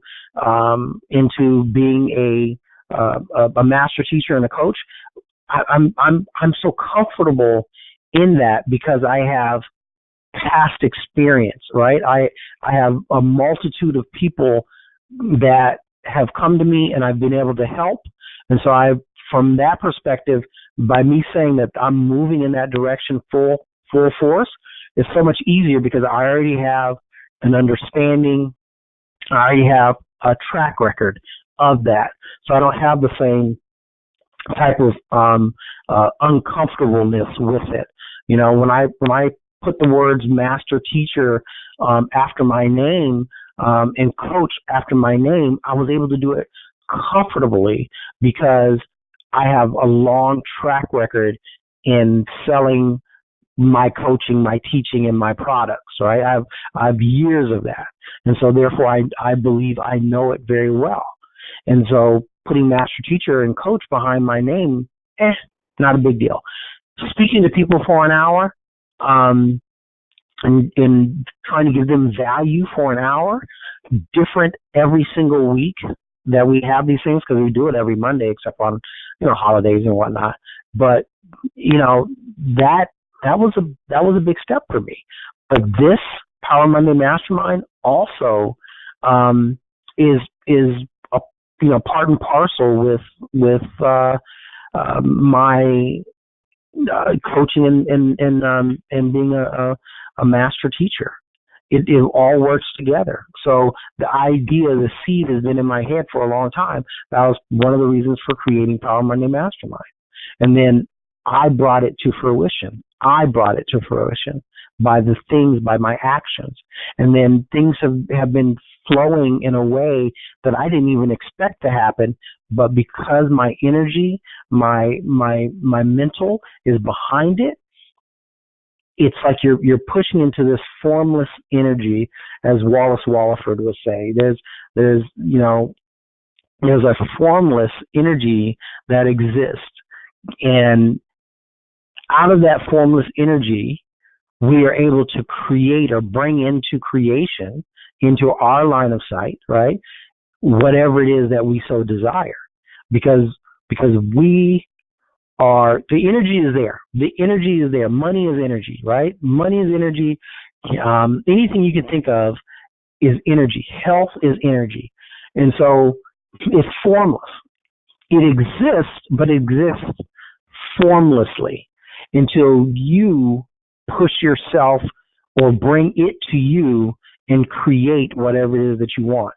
S2: being a master teacher and a coach. I'm so comfortable in that because I have past experience, right? I have a multitude of people that have come to me and I've been able to help. And so from that perspective, by me saying that I'm moving in that direction full force, it's so much easier because I already have an understanding. I already have a track record of that. So I don't have the same type of uncomfortableness with it. When I put the words master teacher after my name and coach after my name, I was able to do it comfortably because I have a long track record in selling my coaching, my teaching, and my products. Right? I have years of that, and so therefore I believe I know it very well. And so putting master teacher and coach behind my name, not a big deal. Speaking to people for an hour, and trying to give them value for an hour, different every single week that we have these things, because we do it every Monday except on holidays and whatnot. But that was a big step for me. But this Power Monday Mastermind also is part and parcel with my coaching and being a master teacher. it all works together. So the idea, the seed has been in my head for a long time. That was one of the reasons for creating Power Monday Mastermind. And then I brought it to fruition. I brought it to fruition by the things, by my actions. And then things have been flowing in a way that I didn't even expect to happen. But because my energy, my mental is behind it, it's like you're pushing into this formless energy, as Wallace Walliford would say. There's a formless energy that exists, and out of that formless energy, we are able to create or bring into creation, into our line of sight, right? Whatever it is that we so desire, because we are, the energy is there. The energy is there. Money is energy, right? Money is energy. Anything you can think of is energy. Health is energy. And so it's formless. It exists, but it exists formlessly until you push yourself or bring it to you and create whatever it is that you want.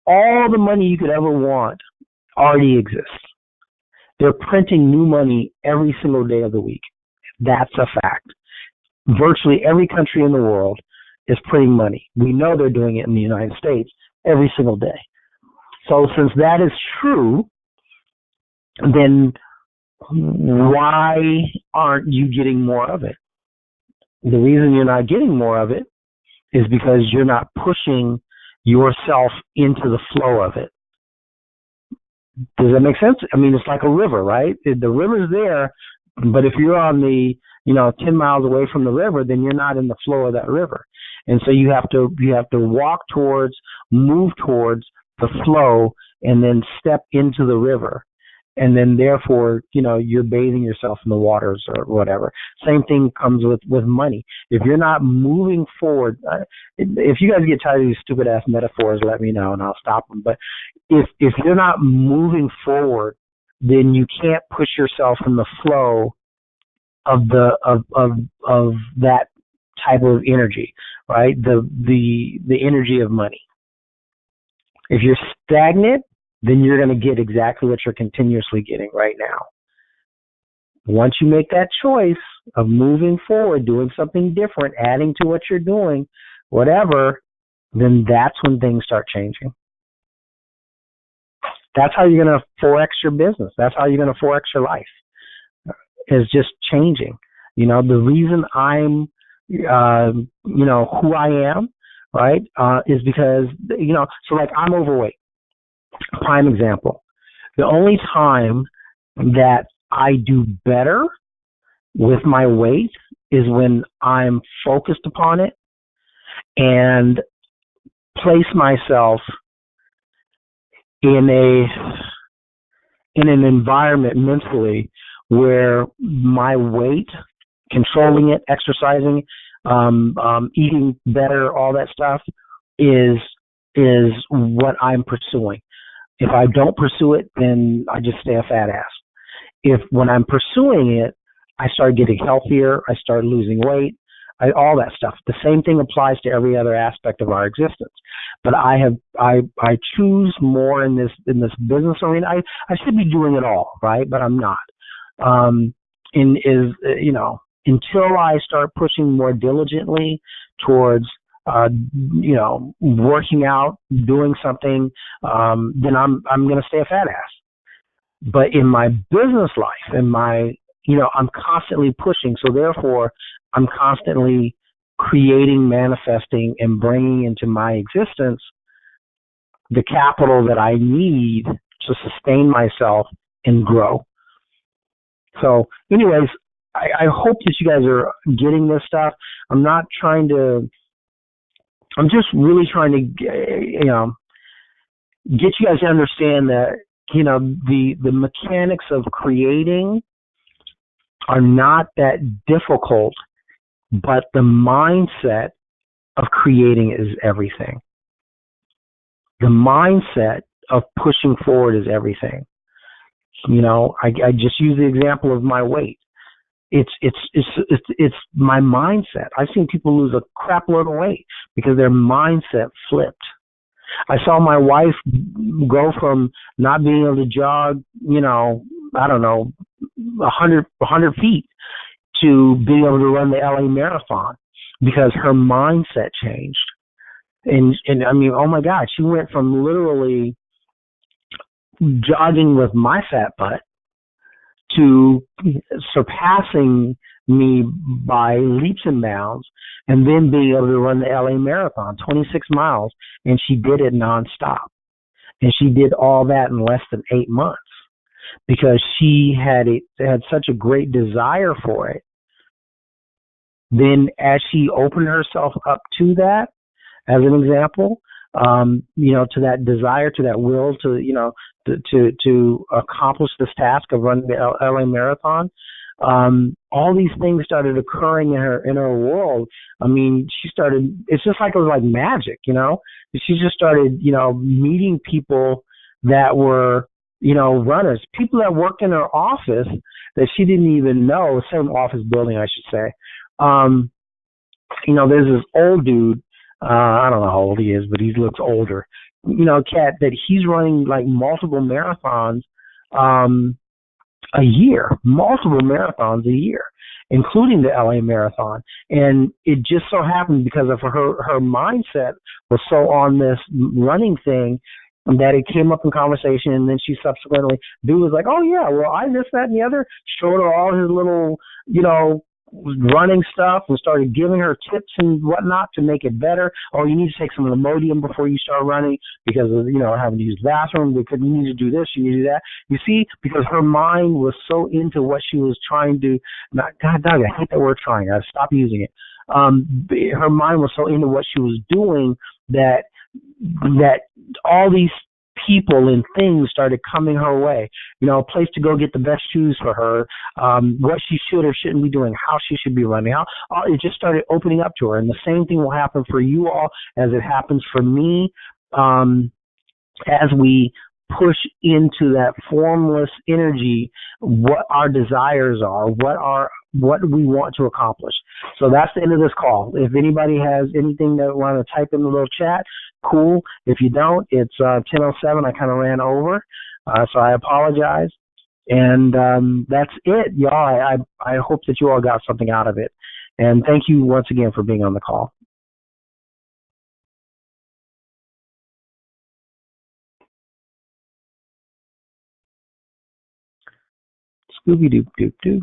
S2: All the money you could ever want already exists. They're printing new money every single day of the week. That's a fact. Virtually every country in the world is printing money. We know they're doing it in the United States every single day. So since that is true, then why aren't you getting more of it? The reason you're not getting more of it is because you're not pushing yourself into the flow of it. Does that make sense? I mean, it's like a river, right? The river's there, but if you're on the, 10 miles away from the river, then you're not in the flow of that river. And so you have to move towards the flow and then step into the river. And then therefore, you're bathing yourself in the waters or whatever. Same thing comes with money. If you're not moving forward, if you guys get tired of these stupid ass metaphors, let me know and I'll stop them. But if you're not moving forward, then you can't push yourself in the flow of that type of energy, right? The energy of money. If you're stagnant, then you're going to get exactly what you're continuously getting right now. Once you make that choice of moving forward, doing something different, adding to what you're doing, whatever, then that's when things start changing. That's how you're going to 4X your business. That's how you're going to 4X your life, is just changing. The reason I'm, who I am, right, is because, so like I'm overweight. Prime example. The only time that I do better with my weight is when I'm focused upon it and place myself in an environment mentally where my weight, controlling it, exercising, eating better, all that stuff is what I'm pursuing. If I don't pursue it, then I just stay a fat ass. If when I'm pursuing it, I start getting healthier, I start losing weight, all that stuff. The same thing applies to every other aspect of our existence. But I choose more in this business arena. I should be doing it all, right? But I'm not. Until I start pushing more diligently towards working out, doing something, then I'm going to stay a fat ass. But in my business life, I'm constantly pushing. So therefore, I'm constantly creating, manifesting, and bringing into my existence the capital that I need to sustain myself and grow. So anyways, I hope that you guys are getting this stuff. I'm just really trying to, get you guys to understand that, the mechanics of creating are not that difficult, but the mindset of creating is everything. The mindset of pushing forward is everything. I just use the example of my weight. it's my mindset. I've seen people lose a crap load of weight because their mindset flipped. I saw my wife go from not being able to jog, I don't know, 100 feet to being able to run the LA Marathon because her mindset changed. And I mean, oh my God, she went from literally jogging with my fat butt to surpassing me by leaps and bounds, and then being able to run the LA Marathon, 26 miles, and she did it nonstop. And she did all that in less than 8 months because she had such a great desire for it. Then, as she opened herself up to that, as an example, to that desire, to that will, to accomplish this task of running the LA Marathon, all these things started occurring in her world. I mean, she started. It's just like it was like magic, She just started, meeting people that were, runners, people that worked in her office that she didn't even know. Same office building, I should say. There's this old dude. I don't know how old he is, but he looks older. Cat that he's running like multiple marathons a year, including the LA Marathon. And it just so happened because of her mindset was so on this running thing that it came up in conversation, and then she subsequently, dude was like, oh yeah, well, I this, that, and the other, showed her all his little, running stuff and started giving her tips and whatnot to make it better. Oh, you need to take some of the Imodium before you start running because of, having to use the bathroom. Because you need to do this, you need to do that. You see, because her mind was so into what she was trying to, God dog, I hate that word trying. I stop using it. Her mind was so into what she was doing that all these people and things started coming her way. A place to go get the best shoes for her, what she should or shouldn't be doing, how she should be running. It just started opening up to her. And the same thing will happen for you all as it happens for me, as we push into that formless energy, what our desires are, what we want to accomplish. So that's the end of this call. If anybody has anything that want to type in the little chat, cool. If you don't, it's 10:07. I kind of ran over, so I apologize. And that's it, y'all. I hope that you all got something out of it. And thank you once again for being on the call. Scooby-Doo-Doo-Doo.